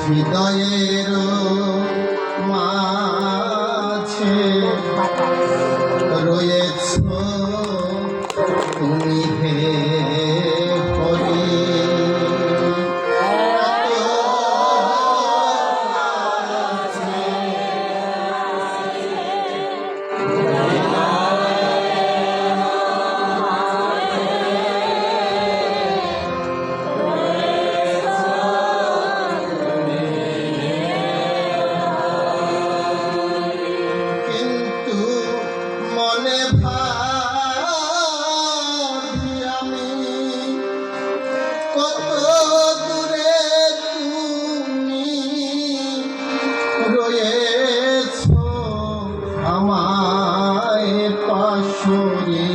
হৃদয়ের মাঝে রয়েছ তুমি হে হরি। মনে ভাবি আমি কত দূরে তুমি রয়েছ আমায় পাশরে।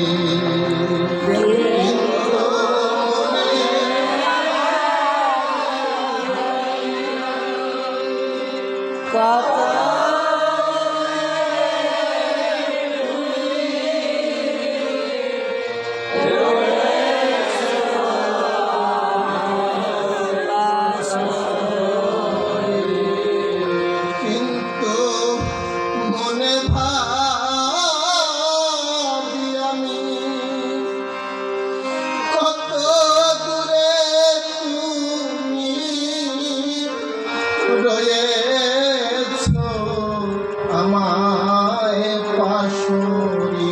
মনে ভাবি আমি কত দূরে তুমি রয়েছ আমায় পাশরি।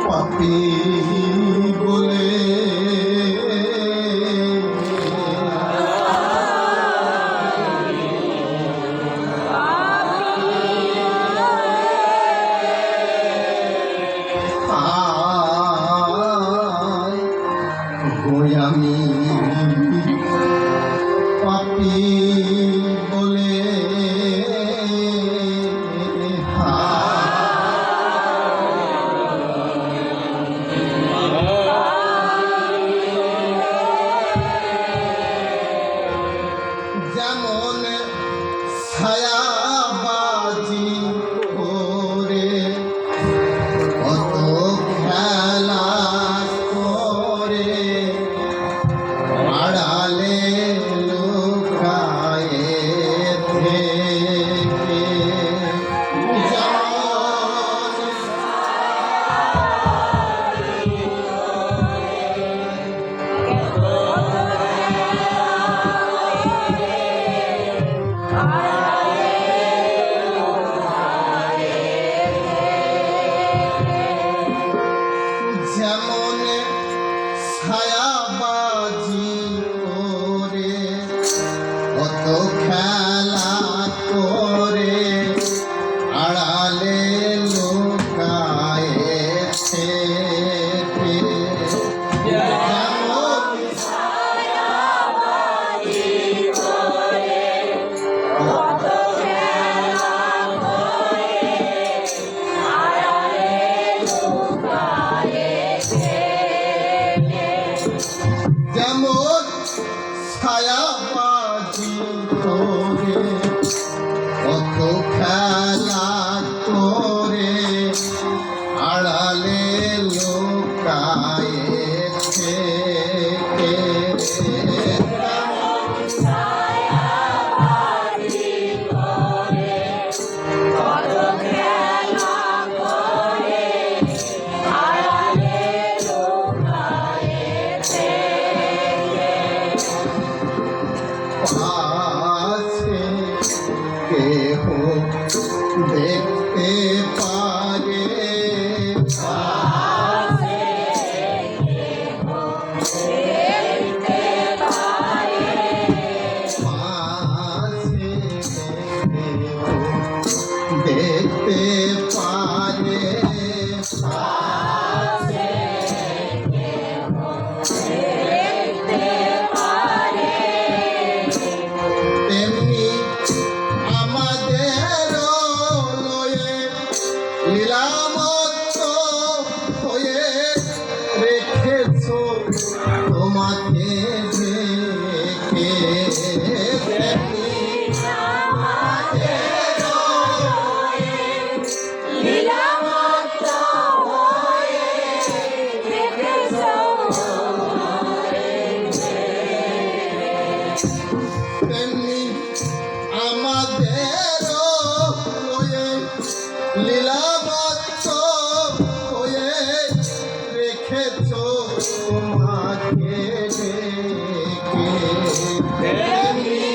পাপী বলে আমি পাপী বলে যেমন ছায়াবাজি করে কত খেলা করে আড়ালে লুকায়ে থেকে যেমন ছায়াবাজি করে কত খেলা করে আড়ালে লুকায়ে থেকে যেমন ছায়াবাজি করে কত খেলা করে আড়ালে লুকায়ে থেকে কেহ দেখতে পারে পাশে কেহ দেখতে পারে তেমনি আমাদের লয়ে লীলামত্ত হয়ে রেখেছ তোমাকে দেখে তেমনি তেমনি আমাদের লয়ে লীলাবদ্ধ হয়ে রেখেছ তোমাকে দেখে তেমনি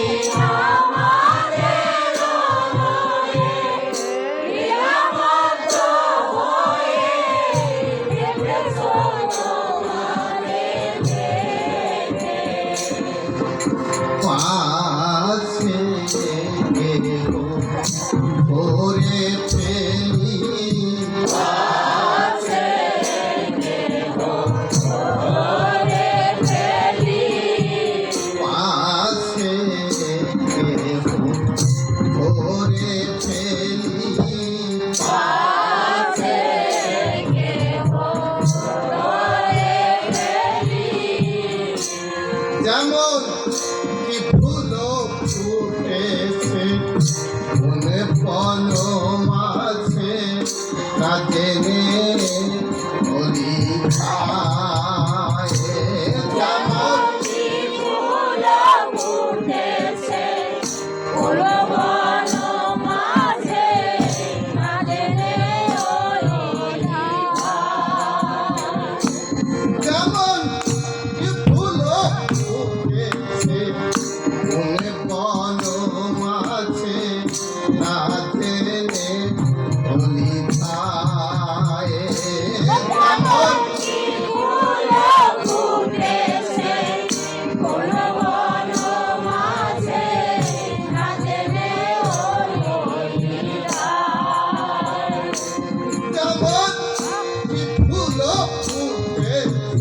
পাশে কেহ ভরে ফেলি পাশে কেহ ভরে ফেলি যেমন কি ফুল ফুটেছে মনে বন মাঝে কাজে হরি খায় যেমন যেমন কি ফুল ফুটেছে মনে বন মাঝে কাজে হরি খায় যেমন যেমন কি ফুল ফুটেছে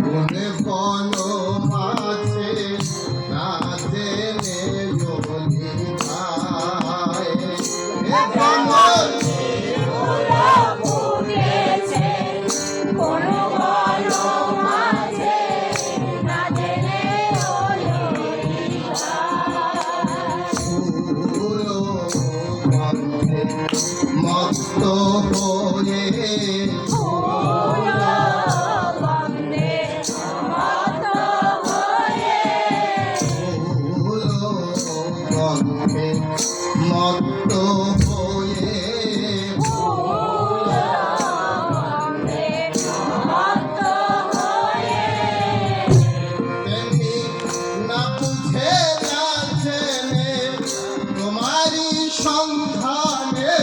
মনে বন মাঝে না জেনে হরি খায় যেমন মস্ত হয়ে গন্ধে মত্ত হয়ে তেমনি না বুঝে না জেনে তোমারই সন্ধানে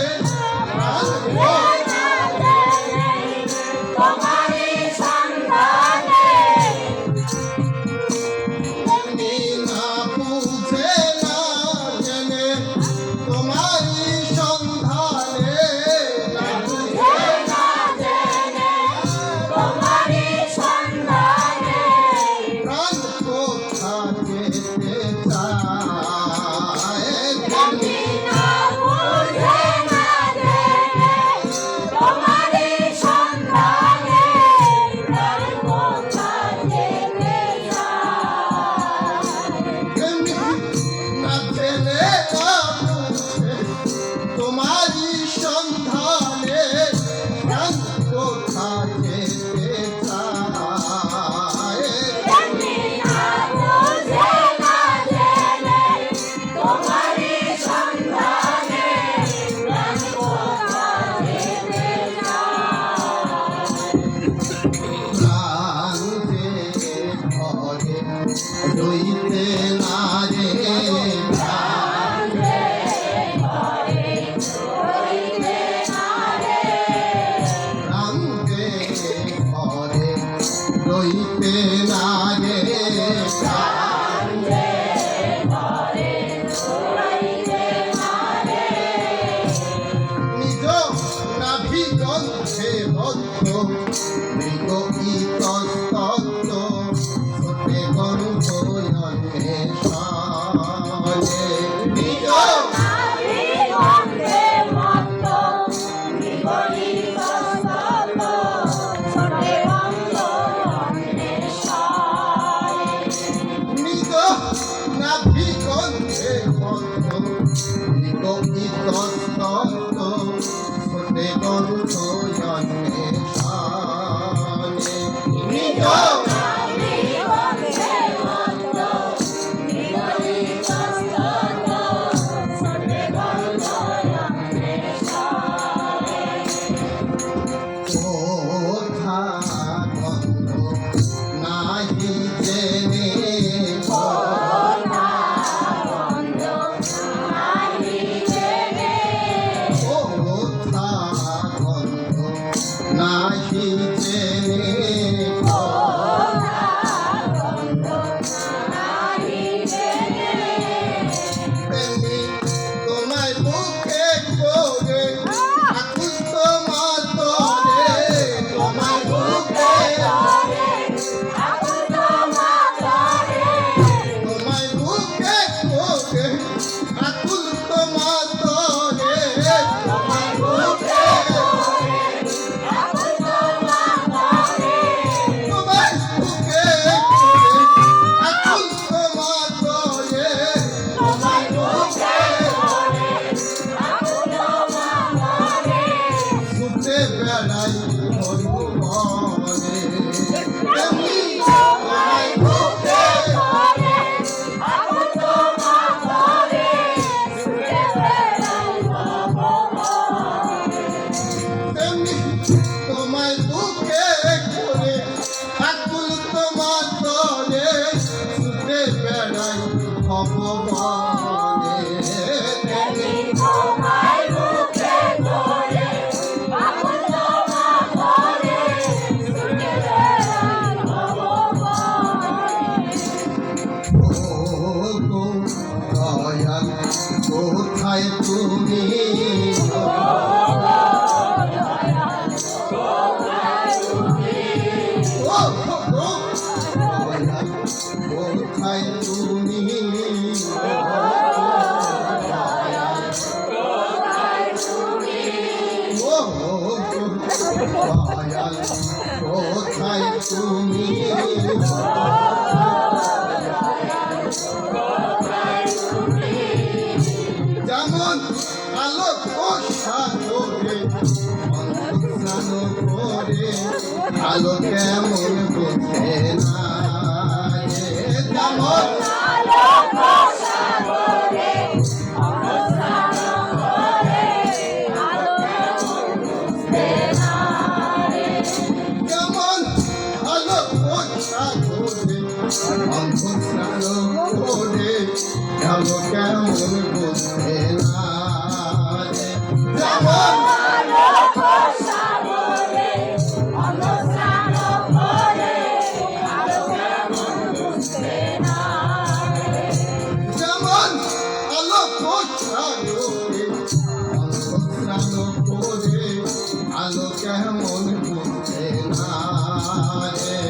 তেমনি না বুঝে না জেনে তোমার নিজ নিজ নাভি গন্ধে মত্ত ইতস্তত ছোটে গন্ধ অন্বেষণে নিজ কোথা গন্ধ নাহি জেনে কোথা গন্ধ নাহি জেনে তেমনি তোমায় বুকে করে আকুল তোমাতরে তোমায় বুকে তোমায় বুকে করে আকুল তোমাতরে তোমায় বুকে তোমায় বুকে করে আকুল তোমাতরে তোমায় বুকে ছুটে বেড়াই মরুবনে তেমনি তোমায় বুকে তেমনি তোমায় বুকে করে আকুল তোমার তরে ছুটে বেড়াই ভগবানে তেমনি ও গো দয়াল কোথায় তুমি ও গো দয়াল কোথায় তুমি ও গো দয়াল কোথায় তুমি যেমন আলোক সাগরে স্নান করে আলো কেমন বোঝে না রে। যেমন যেমন আলোক সাগরে স্নান করে আলো কেমন বোঝে না রে। যেমন যেমন আলোক সাগরে স্নান করে আলো কেমন বোঝে না রে।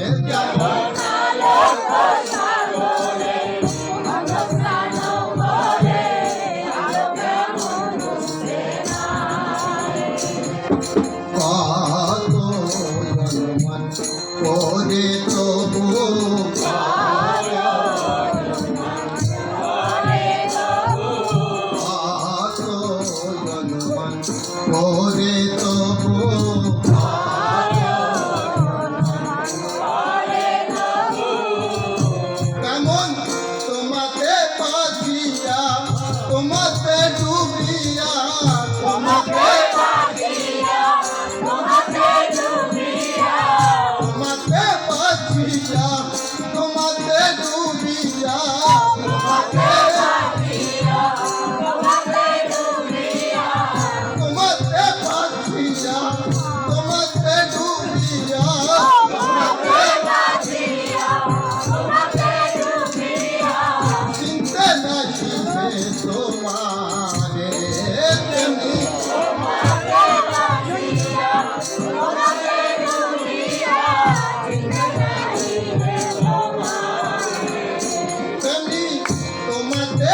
যেমন কত জনমান করে তবু কত জনমান করে তবু কেমন তোমাকে পাখিয়া তোমাকে ডুবিয়া তোমাকে তোমাকে পাখিয়া তোমাকে ডুবিয়া তোমাকে পাখিয়া তোমাকে ডুবিয়া চিনতে নাকি তোমারে তেমনি তেমনি তোমাকে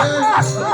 রে